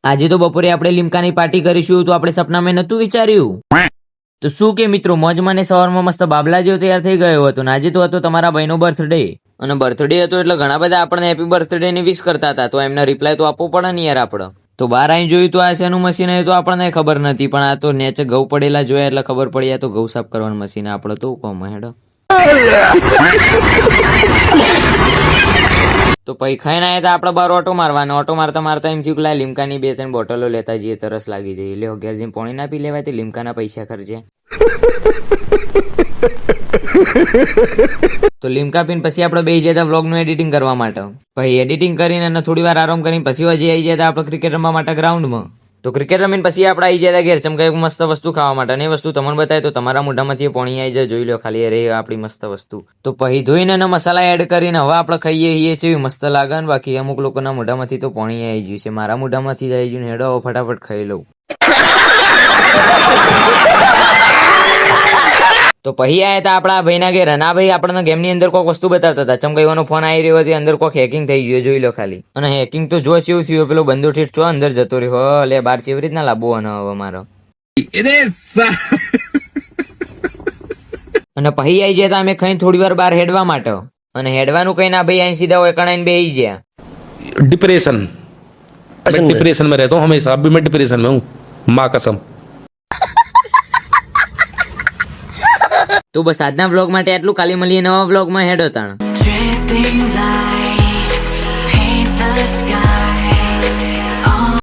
આજે તો બપોરે આપણે લીમકાની પાર્ટી કરીશું તો આપણે સપનામાં નતું વિચાર્યું. તો શું કે મિત્રો, મોજમાં ને સવારમાં મસ્ત બાબલા જેવો તૈયાર થઈ ગયો હતો ને આજે તો હતો તમારા ભાઈનો બર્થડે. અને બર્થડે હતો એટલે ઘણા બધા આપણને હેપી બર્થડે ની વિશ કરતા હતા, તો એમને રિપ્લાય તો આપવો પડે ને યાર આપણે. તો બહાર આવીને જોયું તો આ શેનું મશીન આવ્યું તો આપણને ખબર નથી, પણ આ તો નેચે ઘઉં પડેલા જોયા એટલે ખબર પડી આ તો ઘઉં સાફ કરવાનું મશીન આપણે તો કોમ હેડો. તો પછી ખાઈને આવ્યા હતા આપણે બહાર ઓટો મારવાનો. ઓટો મારતા મારતા એમ થયું કે લીમકાની 2-3 બોટલો લેતા જઈએ, તરસ લાગી જાય. એટલે ઘેર જઈને પાણી ના પી લેવાય તો લીમકાના પૈસા ખર્ચે. તો લીમકા પીને પછી આપણે બેસી જતા વ્લોગનું એડિટિંગ કરવા માટે. પછી એડિટિંગ કરીને અને થોડી વાર આરામ કરીને પછી હજી આવી જતા આપણે ક્રિકેટ રમવા માટે ગ્રાઉન્ડમાં. તો ક્રિકેટ રમીને પછી આપણે આવી જતા ઘેર ચમકાઈ મસ્ત વસ્તુ ખાવા માટે. અને એ વસ્તુ તમને બતાવે તો તમારા મોઢામાંથી પાણી આવી જાય. જોઈ લો ખાલી રે આપણી મસ્ત વસ્તુ. તો પછી ધોઈને એના મસાલા એડ કરીને હવે આપણે ખાઈએ છીએ મસ્ત લાગે ને. બાકી અમુક લોકોના મોઢામાંથી તો પાણી આવી ગયું છે, મારા મોઢામાંથી જ આવી ગયું ને. હેડો ફટાફટ ખાઈ લઉં. તો પછી આયા હતા આપણા ભાઈના ઘેર. ના ભાઈ આપણને ગેમની અંદર કોઈક વસ્તુ બતાવતા હતા. ચમકાઈવાનો ફોન આવી રહ્યો હતો, અંદર કોઈક હેકિંગ થઈ ગયું જોઈ લો ખાલી. અને હેકિંગ તો જો ચેવું થયું, પેલો બંદો ઠીઠ ચો અંદર જતો રહ્યો. લે બાર ચેવી રીતના લાવવો અને હવે મારો. અને પછી આવી જતા અમે ખાઈને થોડી વાર બહાર હેડવા માટે. અને હેડવાનું કઈ ના ભાઈ અહીં સીધા હોય કણાઈને બેસી ગયા. डिप्रेशन, मैं डिप्रेशन में रहता हूँ हमेशा. अभी मैं डिप्रेशन में हूँ, माँ कसम. તો બસ આજના વ્લોગ માટે આટલું. કાલે મળીએ નવા વ્લોગમાં. હેડો તાણ.